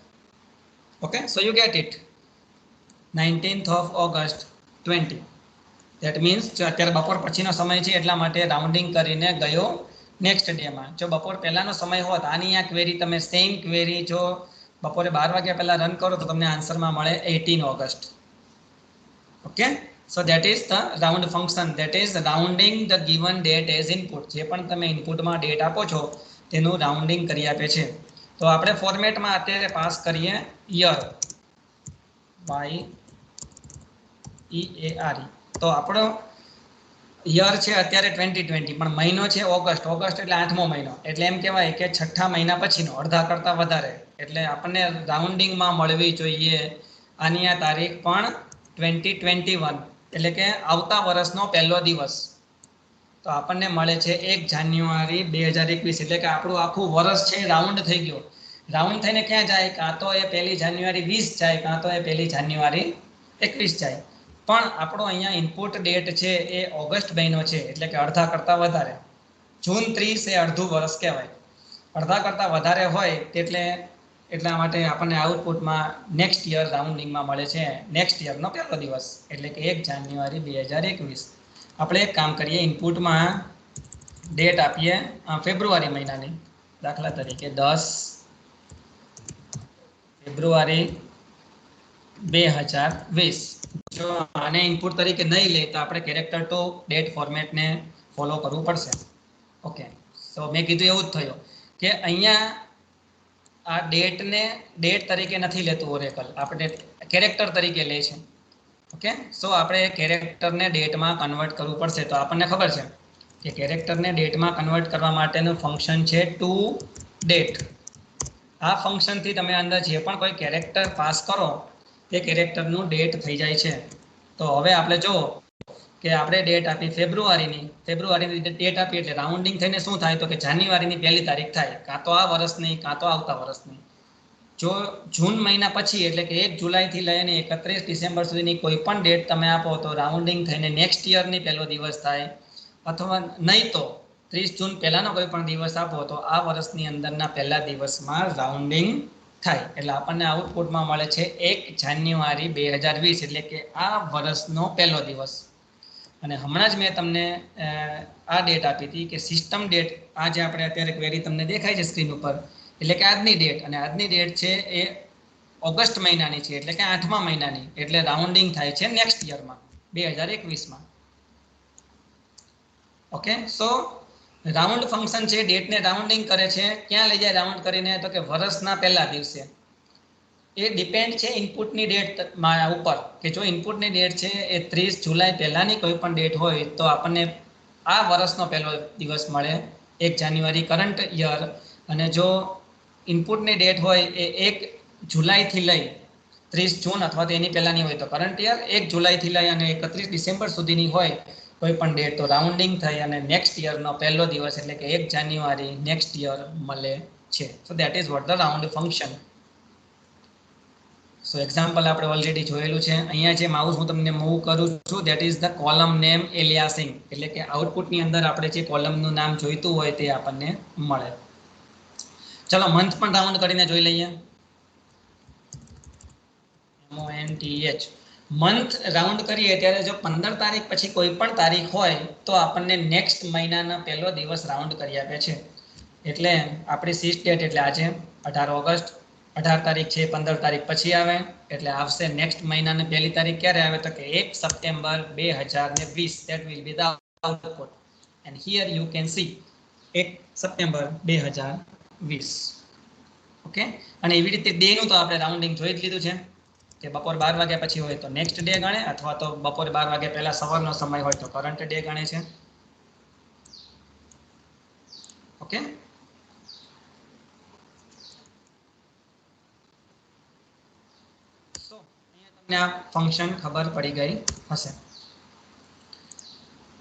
Okay, so you get it. 19th of August 20. That means અત્યારે બપોર પછીનો સમય છે એટલા માટે રાઉન્ડિંગ કરીને ગયો નેક્સ્ટ ડેમાં. જો બપોર પહેલાંનો સમય હોત, આની આ ક્વેરી તમે સેમ ક્વેરી જો બપોરે 12 વાગ્યા પહેલાં રન કરો તો તમને આન્સરમાં મળે 18 August. Okay, so that is the round function, that is rounding the given date as input. જે પણ તમે ઇનપુટમાં ડેટ આપો છો તેનું રાઉન્ડિંગ કરી આપે છે. તો આપણે ફોર્મેટમાં અત્યારે પાસ કરીએ યર, YEAR. તો આપણો યર છે અત્યારે 2020, પણ મહિનો છે ઓગસ્ટ. ઓગસ્ટ એટલે 8મો મહિનો, એટલે એમ કહેવાય કે 6થા મહિના પછીનો, અડધા કરતાં વધારે. એટલે આપણને રાઉન્ડિંગમાં મળવી જોઈએ આની આ તારીખ પણ 2021, એટલે કે આવતા વર્ષનો પહેલો દિવસ. તો આપણને મળે છે 1 જાન્યુઆરી 2021, એટલે કે આપણું આખું વર્ષ છે રાઉન્ડ થઈ ગયો. રાઉન્ડ થઈને ક્યાં જાય? કાં તો એ 1 જાન્યુઆરી 20 જાય, કાં તો એ 1 જાન્યુઆરી 21 જાય. પણ આપણો અહીંયા ઇનપુટ ડેટ છે એ ઓગસ્ટ મહિનો છે, એટલે કે અડધા કરતાં વધારે. જૂન 30 એ અડધું વર્ષ કહેવાય. અડધા કરતાં વધારે હોય એટલા માટે આપણને આઉટપુટમાં નેક્સ્ટ યર રાઉન્ડિંગમાં મળે છે નેક્સ્ટ યરનો પહેલો દિવસ એટલે કે 1 જાન્યુઆરી 2021. આપણે એક કામ કરીએ, ઇનપુટમાં ડેટ આપીએ ફેબ્રુઆરી મહિનાની, દાખલા તરીકે 10 ફેબ્રુઆરી 2020. જો આને ઇનપુટ તરીકે નહીં લે તો આપણે કેરેક્ટર ટુ ડેટ ફોર્મેટને ફોલો કરવું પડશે. ઓકે, સો મેં કીધું એવું જ થયું કે અહીંયા આ ડેટને ડેટ તરીકે નથી લેતું ઓરેકલ, આપણે કેરેક્ટર તરીકે લે છે. ઓકે, સો આપણે કેરેક્ટરને ડેટમાં કન્વર્ટ કરવું પડશે. તો આપણને ખબર છે કે કેરેક્ટરને ડેટમાં કન્વર્ટ કરવા માટેનું ફંક્શન છે ટુ ડેટ. આ ફંક્શનથી તમે અંદર જે પણ કોઈ કેરેક્ટર પાસ કરો તે કેરેક્ટરનું ડેટ થઈ જાય છે. તો હવે આપણે જો કે આપણે ડેટ આપી ફેબ્રુઆરીની ડેટ આપી એટલે રાઉન્ડિંગ થઈને શું થાય તો કે જાન્યુઆરીની 1 તારીખ થાય, કાં તો આ વર્ષની કાં તો આવતા વર્ષની. જો જૂન મહિના પછી એટલે કે 1 જુલાઈથી લઈને 31 ડિસેમ્બર સુધીની કોઈ પણ ડેટ તમે આપો તો રાઉન્ડિંગ થઈને નેક્સ્ટ યરની પહેલો દિવસ થાય, અથવા નહીં તો 30 જૂન પહેલાનો કોઈ પણ દિવસ આપો તો આ વર્ષની અંદરના પહેલા દિવસમાં રાઉન્ડિંગ થાય. એટલે આપણને આઉટપુટમાં મળે છે 1 જાન્યુઆરી 2020 એટલે કે આ વર્ષનો પહેલો દિવસ. અને હમણાં જ મેં તમને આ ડેટ આપી હતી કે સિસ્ટમ ડેટ, આ જે આપણે અત્યારે ક્વેરી તમને દેખાય છે સ્ક્રીન ઉપર, એટલે કે આજની ડેટ, અને આજની ડેટ છે એ ઓગસ્ટ મહિનાની છે એટલે કે 8મા મહિનાની, એટલે રાઉન્ડિંગ થાય છે નેક્સ્ટ યરમાં 2021માં. ઓકે, સો રાઉન્ડ ફંક્શન છે ડેટને રાઉન્ડિંગ કરે છે. ક્યાં લઈ જાય રાઉન્ડ કરીને તો કે વર્ષના પહેલા દિવસે. એ ડિપેન્ડ છે ઇનપુટની ડેટ ઉપર, કે જો ઇનપુટની ડેટ છે એ 30 જુલાઈ પહેલાની કોઈ પણ ડેટ હોય તો આપણને આ વર્ષનો પહેલો દિવસ મળે 1 જાન્યુઆરી કરંટ યર. અને જો ઇનપુટની ડેટ હોય એ 1 જુલાઈથી લઈ 30 જૂન અથવા તો એની પહેલાની હોય તો કરંટ યર, 1 જુલાઈથી લઈ અને 31 ડિસેમ્બર સુધીની હોય કોઈ પણ ડેટ તો રાઉન્ડિંગ થઈ અને નેક્સ્ટ યરનો પહેલો દિવસ એટલે કે 1 જાન્યુઆરી નેક્સ્ટ યર મળે છે. સો that is what the round function. So example આપણે ઓલરેડી જોયેલું છે. અહીંયા જે માઉસ હું તમને મૂવ કરું છું that is the column name aliasing, એટલે કે આઉટપુટની અંદર આપણે જે કોલમનું નામ જોઈતું હોય તે આપણને મળે. ચલો મંથ પણ રાઉન્ડ કરીને જોઈ લઈએ. MONTH મંથ રાઉન્ડ કરીએ ત્યારે જો 15 તારીખ પછી કોઈ પણ તારીખ હોય તો આપણને નેક્સ્ટ મહિનાના પહેલો દિવસ રાઉન્ડ કરી આપે છે. એટલે આપણી સીસ ડેટ એટલે આજે 18 ઓગસ્ટ, 18 તારીખ છે 15 તારીખ પછી આવે એટલે આવશે નેક્સ્ટ મહિનાની પહેલી તારીખ ક્યારે આવે તો કે 1 September 2020. that will be the output and here you can see 1 September 2020. Okay, અને એવી રીતે ડે નું તો આપણે રાઉન્ડિંગ જોઈ જ લીધું છે કે બપોર 12 વાગ્યા પછી હોય તો નેક્સ્ટ ડે ગણે, અથવા તો બપોર 12 વાગ્યા પહેલા સવારનો સમય હોય તો કરંટ ડે ગણે છે. ઓકે, સો અહીંયા તમને આ ફંક્શન ખબર પડી ગઈ હશે.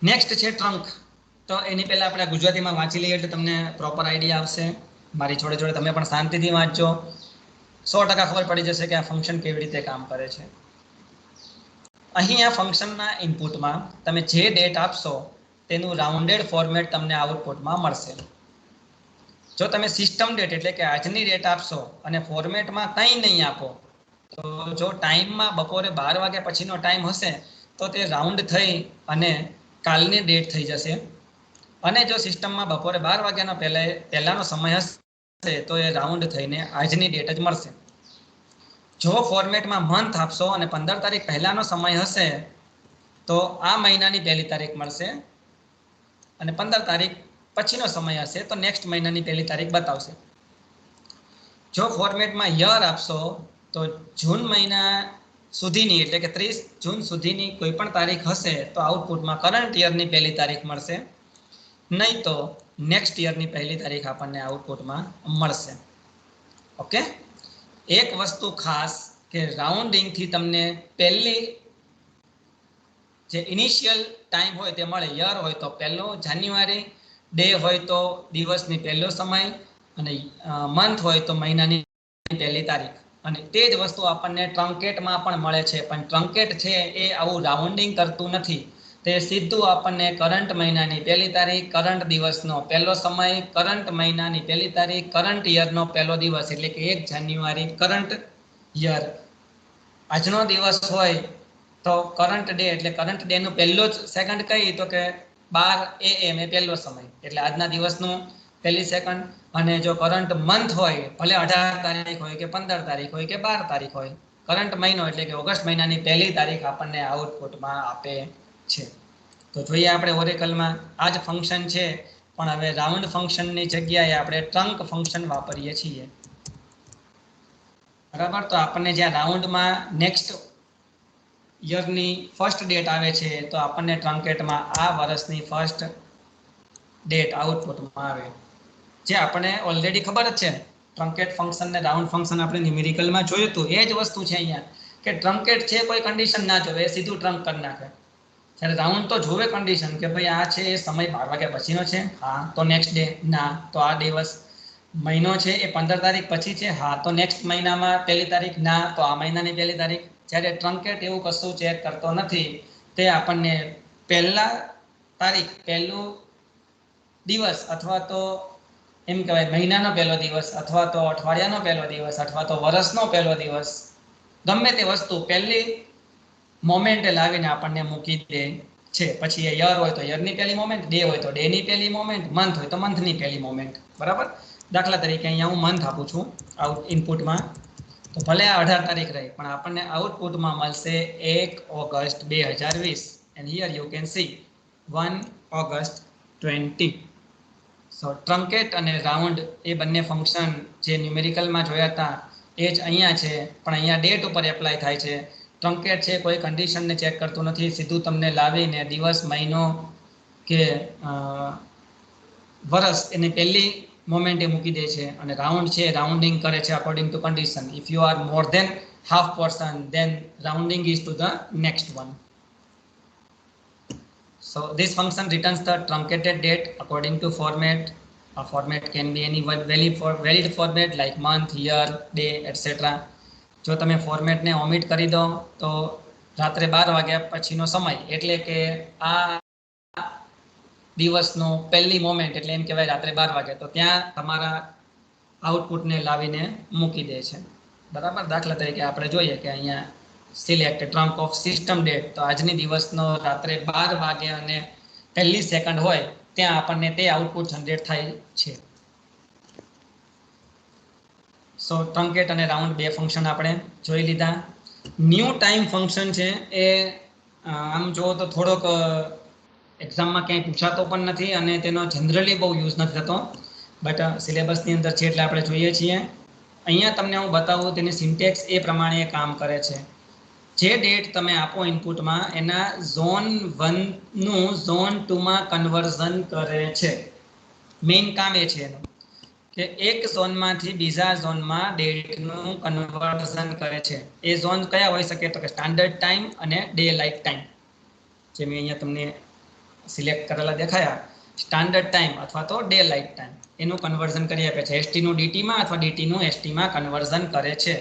નેક્સ્ટ છે ટ્રંક. તો એની પહેલા આપણે ગુજરાતીમાં વાંચી લઈએ એટલે તમને પ્રોપર આઈડિયા આવશે. મારી જોડે જોડે તમે પણ શાંતિથી વાંચજો, 100% ખબર પડી જશે કે આ ફંક્શન કેવી રીતે કામ કરે છે. અહીં આ ફંક્શનના ઇનપુટમાં તમે જે ડેટ આપશો તેનું રાઉન્ડેડ ફોર્મેટ તમને આઉટપુટમાં મળશે. જો તમે સિસ્ટમ ડેટ એટલે કે આજની ડેટ આપશો અને ફોર્મેટમાં કંઈ નહીં આપો તો જો ટાઈમમાં બપોરે 12 વાગ્યા પછીનો ટાઈમ હશે તો તે રાઉન્ડ થઈ અને કાલની ડેટ થઈ જશે. અને જો સિસ્ટમમાં બપોરે 12 વાગ્યાનો પહેલાનો સમય હશે તો એ રાઉન્ડ થઈને આજની ડેટ જ મળશે. જો ફોર્મેટમાં મંથ આપશો અને 15 તારીખ પહેલાનો સમય હશે તો આ મહિનાની પહેલી તારીખ મળશે, અને 15 તારીખ પછીનો સમય હશે તો નેક્સ્ટ મહિનાની પહેલી તારીખ બતાવશે. જો ફોર્મેટમાં યર આપશો તો જૂન મહિના સુધીની એટલે કે 30 જૂન સુધીની કોઈ પણ તારીખ હશે તો આઉટપુટમાં કરંટ યરની પહેલી તારીખ મળશે, નહીં તો નેક્સ્ટ યરની પહેલી તારીખ આપણને આઉટપુટમાં મળશે. ઓકે, એક વસ્તુ ખાસ કે રાઉન્ડિંગથી તમને પહેલી જે ઇનિશિયલ ટાઈમ હોય તે મળે. યર હોય તો 1 જાન્યુઆરી, ડે હોય તો દિવસની પહેલો સમય, અને મંથ હોય તો મહિનાની પહેલી તારીખ. અને તે જ વસ્તુ આપણને ટ્રંકેટમાં પણ મળે છે, પણ ટ્રંકેટ છે એ આવું રાઉન્ડિંગ કરતું નથી. તે સીધું આપણને કરંટ મહિનાની પહેલી તારીખ, કરંટ દિવસનો પહેલો સમય, કરંટ મહિનાની પહેલી તારીખ, કરંટ યરનો પહેલો દિવસ એટલે કે 1 જાન્યુઆરી કરંટ યર. આજનો દિવસ હોય તો કરંટ ડે એટલે કરંટ ડેનું પહેલો જ સેકન્ડ કઈ તો કે 12 AM એ પહેલો સમય એટલે આજના દિવસનું પહેલી સેકન્ડ. અને જો કરંટ મંથ હોય ભલે 18 તારીખ હોય કે 15 તારીખ હોય કે 12 તારીખ હોય, કરંટ મહિનો એટલે કે ઓગસ્ટ મહિનાની પહેલી તારીખ આપણને આઉટપુટમાં આપે છે. તો જોઈએ આપણે ઓરેકલમાં આ જ ફંક્શન છે, પણ હવે રાઉન્ડ ફંક્શનની જગ્યાએ આપણે ટ્રંક ફંક્શન વાપરીએ છીએ. બરાબર, તો આપણને જ્યાં રાઉન્ડમાં નેક્સ્ટ યરની ફર્સ્ટ ડેટ આવે છે તો આપણને ટ્રંકેટમાં આ વર્ષની ફર્સ્ટ ડેટ આઉટપુટમાં આવે, જે આપણને ઓલરેડી ખબર જ છે. ટ્રંકેટ ફંક્શન ને રાઉન્ડ ફંક્શન આપણે ન્યુમેરિકલમાં જોયું હતું. એ જ વસ્તુ છે અહીંયા કે ટ્રંકેટ છે કોઈ કન્ડિશન ના જોવે, એ સીધું ટ્રંક કરી નાખે. જ્યારે રાઉન્ડ તો જોવે કન્ડિશન કે ભાઈ આ છે એ સમય 12 વાગ્યા પછીનો છે, હા તો નેક્સ્ટ ડે, ના તો આ દિવસ. મહિનો છે એ 15 તારીખ પછી છે, હા તો નેક્સ્ટ મહિનામાં પહેલી તારીખ, ના તો આ મહિનાની પહેલી તારીખ. જ્યારે ટ્રંકેટ એવું કશું ચેક કરતો નથી, તે આપણને પહેલા તારીખ, પહેલું દિવસ અથવા તો એમ કહેવાય મહિનાનો પહેલો દિવસ અથવા તો અઠવાડિયાનો પહેલો દિવસ અથવા તો વર્ષનો પહેલો દિવસ, ગમે તે વસ્તુ પહેલી મોમેન્ટે લાવીને આપણને મૂકી દે છે. પછી એ યર હોય તો યરની પહેલી મોમેન્ટ, ડે હોય તો ડેની પહેલી મોમેન્ટ, મંથ હોય તો મંથની પહેલી મોમેન્ટ. બરાબર, દાખલા તરીકે અહીંયા હું મંથ આપું છું આઉટ ઇનપુટમાં, તો ભલે આ 18 તારીખ રહી પણ આપણને આઉટપુટમાં મળશે 1 August 2020 and here you can see 1 August 20. સો ટ્રંકેટ અને રાઉન્ડ એ બંને ફંક્શન જે ન્યુમેરિકલમાં જોયા હતા એ જ અહીંયા છે, પણ અહીંયા ડેટ ઉપર એપ્લાય થાય છે. ટ્રંકેટ છે કોઈ કન્ડિશનને ચેક કરતું નથી, સીધું તમને લાવીને દિવસ, મહિનો કે વર્ષ એની પહેલી મોમેન્ટે મૂકી દે છે. અને રાઉન્ડ છે રાઉન્ડિંગ કરે છે according to condition. If you are more than half portion then rounding is to the next one. So this function returns the truncated date according to format. A format can be any valid format like month, year, day, etc. જો તમે ફોર્મેટને ઓમિટ કરી દો તો રાત્રે 12 વાગ્યા પછીનો સમય એટલે કે આ દિવસનો પહેલી મોમેન્ટ એટલે એમ કહેવાય રાત્રે 12 વાગે, તો ત્યાં તમારા આઉટપુટને લાવીને મૂકી દે છે. બરાબર, દાખલા તરીકે આપણે જોઈએ કે અહીંયા select trunk of system date, તો આજની દિવસનો રાત્રે 12 વાગે અને પહેલી સેકન્ડ હોય ત્યાં આપણને તે આઉટપુટ જનરેટ થાય છે. સો ટ્રંકેટ અને રાઉન્ડ બે ફંક્શન આપણે જોઈ લીધા. ન્યૂ ટાઈમ ફંક્શન છે એ આમ જુઓ તો થોડોક એક્ઝામમાં ક્યાંય પૂછાતો પણ નથી અને તેનો જનરલી બહુ યુઝ નથી થતો, બટ સિલેબસની અંદર છે એટલે આપણે જોઈએ છીએ. અહીંયા તમને હું બતાવું તેની સિન્ટેક્સ એ પ્રમાણે કામ કરે છે. જે ડેટ તમે આપો ઇનપુટમાં એના ઝોન 1નું ઝોન 2માં કન્વર્ઝન કરે છે. મેઇન કામ એ છે એનું કે એક ઝોનમાંથી બીજા ઝોનમાં ડેટનું કન્વર્ઝન કરે છે. એ ઝોન કયા હોઈ શકે તો કે સ્ટાન્ડર્ડ ટાઈમ અને ડે લાઇટ ટાઈમ. જે મેં અહીંયા તમને સિલેક્ટ કરેલા દેખાયા, સ્ટાન્ડર્ડ ટાઈમ અથવા તો ડે લાઇટ ટાઈમ, એનું કન્વર્ઝન કરી આપે છે. એસટીનું ડીટીમાં અથવા ડીટીનું એસટીમાં કન્વર્ઝન કરે છે.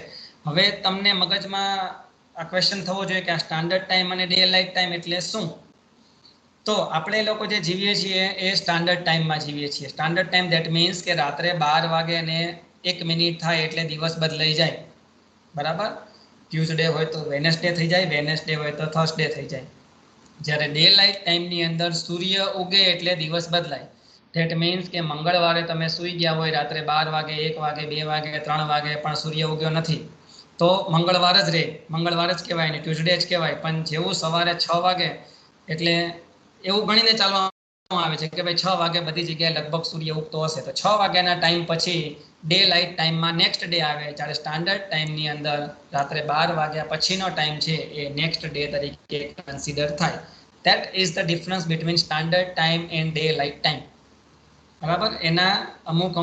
હવે તમને મગજમાં આ ક્વેશ્ચન થવો જોઈએ કે આ સ્ટાન્ડર્ડ ટાઈમ અને ડે લાઇટ ટાઈમ એટલે શું? તો આપણે લોકો જે જીવીએ છીએ એ સ્ટાન્ડર્ડ ટાઈમમાં જીવીએ છીએ. સ્ટાન્ડર્ડ ટાઈમ ધેટ મીન્સ કે રાત્રે 12 વાગે અને 1 મિનિટ થાય એટલે દિવસ બદલાઈ જાય. બરાબર, ટ્યુઝડે હોય તો વેનસડે થઈ જાય, વેનસડે હોય તો થર્સડે થઈ જાય. જ્યારે ડે લાઇટ ટાઈમની અંદર સૂર્ય ઉગે એટલે દિવસ બદલાય. ધેટ મીન્સ કે મંગળવારે તમે સૂઈ ગયા હોય રાત્રે 12 વાગે, 1 વાગે, 2 વાગે, 3 વાગે પણ સૂર્ય ઉગ્યો નથી તો મંગળવાર જ રહે, મંગળવાર જ કહેવાય ને ટ્યુઝડે જ કહેવાય. પણ જેવું સવારે 6 વાગે એટલે એવું ગણીને ચાલવામાં આવે છે કે ભાઈ 6 વાગે બધી જગ્યાએ લગભગ સૂર્ય ઉગતો હશે, તો 6 વાગ્યાના ટાઈમ પછી ડે લાઇટ ટાઈમમાં નેક્સ્ટ ડે આવે. જ્યારે સ્ટાન્ડર્ડ ટાઈમની અંદર રાત્રે 12 વાગ્યા પછીનો ટાઈમ છે એ નેક્સ્ટ ડે તરીકે કન્સિડર થાય. That is the difference between standard time and daylight time. બરાબર, એના અમુક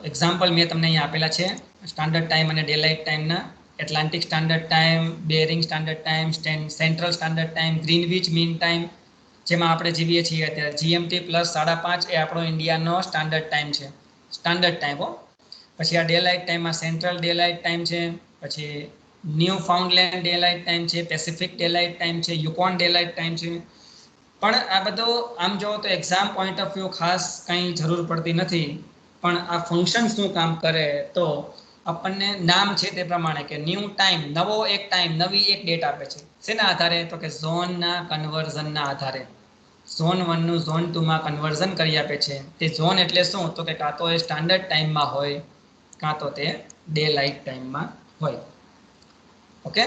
એક્ઝામ્પલ મેં તમને અહીંયા આપેલા છે સ્ટાન્ડર્ડ ટાઈમ અને ડે લાઇટ ટાઈમના. Atlantic standard time, Bering standard time, central standard time, Greenwich mean time, જેમાં આપણે જીવીએ છીએ અત્યારે. GMT + 5.5 એ આપણો ઇન્ડિયાનો સ્ટાન્ડર્ડ ટાઈમ છે, સ્ટાન્ડર્ડ ટાઈમ હો. પછી આ ડે લાઇટ ટાઈમમાં સેન્ટ્રલ ડે લાઇટ ટાઈમ છે, પછી ન્યૂ ફાઉન્ડલેન્ડ ડે લાઇટ ટાઈમ છે, પેસિફિક ડે લાઇટ ટાઈમ છે, યુકોન ડે લાઇટ ટાઈમ છે. પણ આ બધું આમ જો તો એક્ઝામ પોઈન્ટ ઓફ વ્યૂ ખાસ કંઈ જરૂર પડતી નથી, પણ આ ફંક્શન શું કામ કરે તો આપણને નામ છે તે પ્રમાણે કે ન્યૂ ટાઈમ, નવો એક ટાઈમ, નવી એક ડેટ આપે છે. શેના આધારે? તો કે ઝોનના કન્વર્ઝનના આધારે. ઝોન 1 નું ઝોન 2 માં કન્વર્ઝન કરી આપે છે. તે ઝોન એટલે શું? તો કે કાં તો એ સ્ટાન્ડર્ડ ટાઈમમાં હોય, કાં તો તે ડે લાઇટ ટાઈમમાં હોય. ઓકે,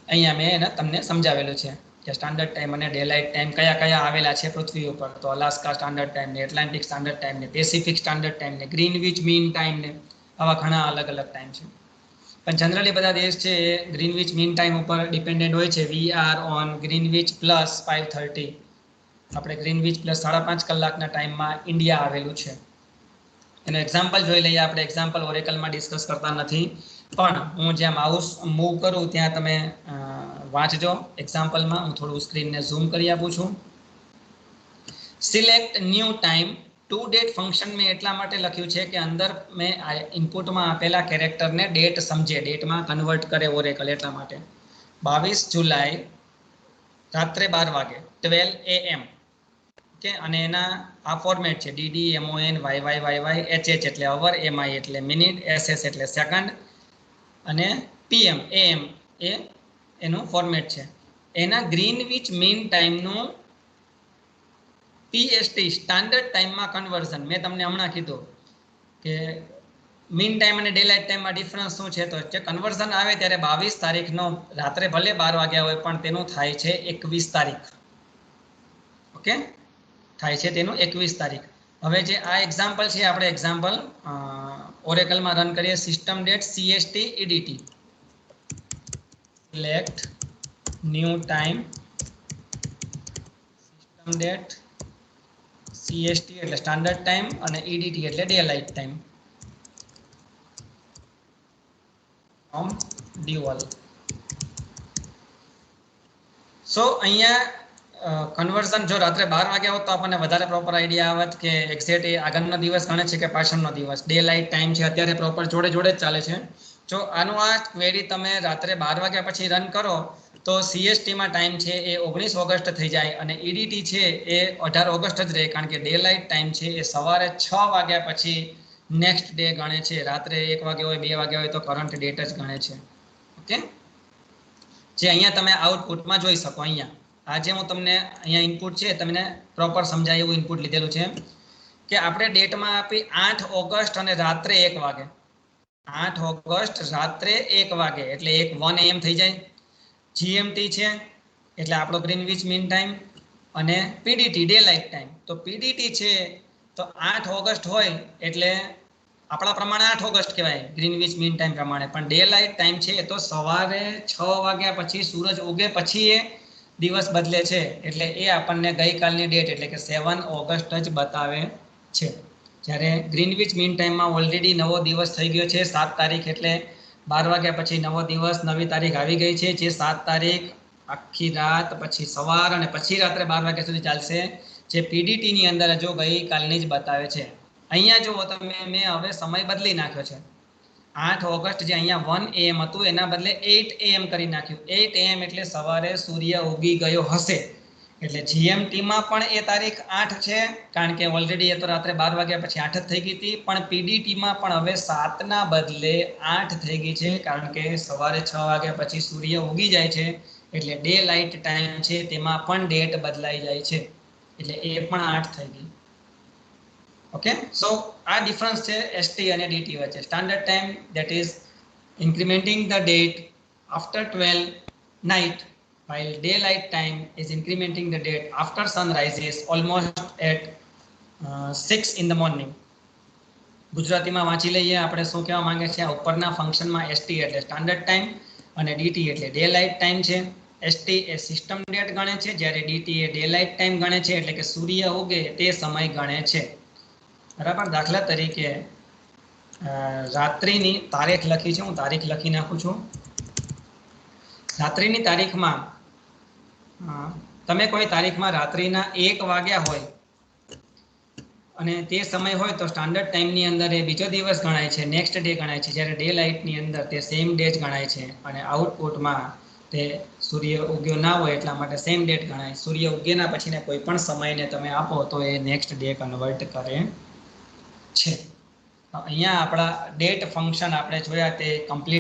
અહીંયા મેં એને તમને સમજાવેલું છે કે સ્ટાન્ડર્ડ ટાઈમ અને ડે લાઇટ ટાઈમ કયા કયા આવેલા છે પૃથ્વી ઉપર. તો અલાસ્કા સ્ટાન્ડર્ડ ટાઈમ ને, એટલાન્ટિક સ્ટાન્ડર્ડ ટાઈમ ને, પેસિફિક સ્ટાન્ડર્ડ ટાઈમ ને, ગ્રીનવિચ મીન ટાઈમ ને, આવા ઘણા અલગ અલગ ટાઈમ છે. પણ જનરલી બધા દેશ છે એ ગ્રીનવિચ મીન ટાઈમ ઉપર ડિપેન્ડન્ટ હોય છે. We are on Greenwich plus 5:30. આપણે ગ્રીનવિચ પ્લસ 5.5 કલાકના ટાઈમમાં ઇન્ડિયા આવેલું છે. એનું એક્ઝામ્પલ જોઈ લઈએ આપણે. એક્ઝામ્પલ ઓરેકલમાં ડિસ્કસ કરતા નથી, પણ હું જ્યાં માઉસ મૂવ કરું ત્યાં તમે વાંચજો. એક્ઝામ્પલમાં હું થોડું સ્ક્રીનને ઝૂમ કરી આપું છું. Select new time to date function મેં એટલા માટે લખ્યું છે કે અંદર મેં ઇનપુટમાં આપેલા કેરેક્ટરને ડેટ સમજે, ડેટમાં કન્વર્ટ કરે ઓરેકલ, એટલા માટે. 22 જુલાઈ રાત્રે 12 વાગે, 12 AM. ઓકે, અને એના આ ફોર્મેટ છે DDMON YYYY HH એટલે અવર, MI એટલે મિનિટ, SS એટલે સેકન્ડ, અને PM AM એ એનું ફોર્મેટ છે. એના ગ્રીનવિચ મીન ટાઈમનું PST સ્ટાન્ડર્ડ ટાઈમમાં કન્વર્ઝન મેં તમને હમણાં કીધું કે મીન ટાઈમ અને ડે લાઇટ ટાઈમમાં ડિફરન્સ શું છે. તો જે કન્વર્ઝન આવે ત્યારે 22 તારીખનો રાત્રે ભલે 12 વાગ્યા હોય પણ તેનું થાય છે 21 તારીખ. ઓકે, થાય છે તેનું 21 તારીખ. હવે જે આ એક્ઝામ્પલ છે, આપણે એક્ઝામ્પલ ઓરેકલમાં રન કરીએ. System date CST EDT, select new time, system date CST એટલે સ્ટાન્ડર્ડ ટાઈમ અને EDT એટલે ડે લાઇટ ટાઈમ. ડ્યુઅલ. સો અહીંયા કન્વર્ઝન જો રાત્રે 12 વાગ્યા હોત તો આપણને વધારે પ્રોપર આઈડિયા આવત કે એક્ઝેક્ટ એ આગળનો દિવસ ગણે છે કે પાછળનો દિવસ. ડે લાઇટ ટાઈમ છે અત્યારે પ્રોપર જોડે જોડે જ ચાલે છે. જો આનું આ ક્વેરી તમે રાત્રે 12 વાગ્યા પછી રન કરો તો CSTમાં ટાઈમ છે એ 19 ઓગસ્ટ થઈ જાય, અને EDT છે એ 18 ઓગસ્ટ જ રહે, કારણ કે ડે લાઇટ ટાઈમ છે એ સવારે 6 વાગ્યા પછી નેક્સ્ટ ડે ગણે છે. રાત્રે 1 વાગે હોય, 2 વાગ્યા હોય તો કરંટ ડેટ જ ગણે છે. ઓકે, જે અહીંયા તમે આઉટપુટમાં જોઈ શકો. અહીંયા આજે હું તમને અહીંયા ઇનપુટ છે તમને પ્રોપર સમજાય એવું ઇનપુટ લીધેલું છે કે આપણે ડેટમાં આપી 8 ઓગસ્ટ અને રાત્રે 1 વાગે. 8 ઓગસ્ટ રાત્રે 1 વાગે એટલે 1 AM થઈ જાય. GMT છે એટલે આપણો ગ્રીનવિચ મીન ટાઈમ, અને PDT ડે લાઇટ ટાઈમ. તો PDT છે તો 8 ઓગસ્ટ હોય એટલે આપણા પ્રમાણે 8 ઓગસ્ટ કહેવાય ગ્રીનવિચ મીન ટાઈમ પ્રમાણે, પણ ડે લાઇટ ટાઈમ છે તો સવારે 6 વાગ્યા પછી સૂરજ ઉગે પછી એ દિવસ બદલે છે, એટલે એ આપણને ગઈકાલની ડેટ એટલે કે 7 ઓગસ્ટ જ બતાવે છે. જ્યારે ગ્રીનવિચ મીન ટાઈમમાં ઓલરેડી નવો દિવસ થઈ ગયો છે 7 તારીખ, એટલે 12 વાગ્યા પછી નવો દિવસ, નવી તારીખ આવી ગઈ છે, જે 7 તારીખ આખી રાત પછી સવાર અને પછી રાત્રે 12 વાગ્યા સુધી ચાલશે, જે PDTની અંદર જો ગઈકાલની જ બતાવે છે. અહીંયા જુઓ તમે, મેં હવે સમય બદલી નાખ્યો છે. 8 ઓગસ્ટ જે અહીંયા 1 AM હતું એના બદલે 8 AM કરી નાખ્યું. 8 AM એટલે સવારે સૂર્ય ઉગી ગયો હશે, એટલે GMTમાં પણ એ તારીખ 8 છે, કારણ કે ઓલરેડી એ તો રાત્રે 12 વાગ્યા પછી 8 જ થઈ ગઈ હતી. પણ PDTમાં પણ હવે 7ના બદલે 8 થઈ ગઈ છે, કારણ કે સવારે 6 વાગ્યા પછી સૂર્ય ઉગી જાય છે, એટલે ડે લાઇટ ટાઈમ છે તેમાં પણ ડેટ બદલાઈ જાય છે, એટલે એ પણ 8 થઈ ગઈ. ઓકે, સો આ ડિફરન્સ છે ST અને DT વચ્ચે. Standard time that is incrementing the date after 12 night, while daylight time is incrementing the date after sun rises almost at 6 in the morning. ગુજરાતીમાં વાંચી લઈએ આપણે શું કહેવા માંગે છે. આ ઉપરના ફંક્શનમાં ST એટલે સ્ટાન્ડર્ડ ટાઈમ અને DT એટલે ડે લાઇટ ટાઈમ છે. ST એ સિસ્ટમ ડેટ ગણે છે, જ્યારે DT એ ડે લાઇટ ટાઈમ ગણે છે, એટલે કે સૂર્ય ઉગે તે સમય ગણે છે. બરાબર. દાખલા તરીકે રાત્રિની તારીખ લખી છે, હું તારીખ લખી નાખું છું. રાત્રિની તારીખમાં તમે કોઈ તારીખમાં રાત્રિના 1 વાગ્યા હોય અને તે સમય હોય તો સ્ટાન્ડર્ડ ટાઈમની અંદર એ બીજો દિવસ ગણાય છે, નેક્સ્ટ ડે ગણાય છે, જ્યારે ડે લાઇટની અંદર તે સેમ ડે જ ગણાય છે. અને આઉટપુટમાં તે સૂર્ય ઉગ્યો ના હોય એટલા માટે સેમ ડેટ ગણાય. સૂર્ય ઉગ્યાના પછીને કોઈ પણ સમયને તમે આપો તો એ નેક્સ્ટ ડે કન્વર્ટ કરે છે. અહીંયા આપણા ડેટ ફંક્શન આપણે જોયા તે કમ્પ્લીટ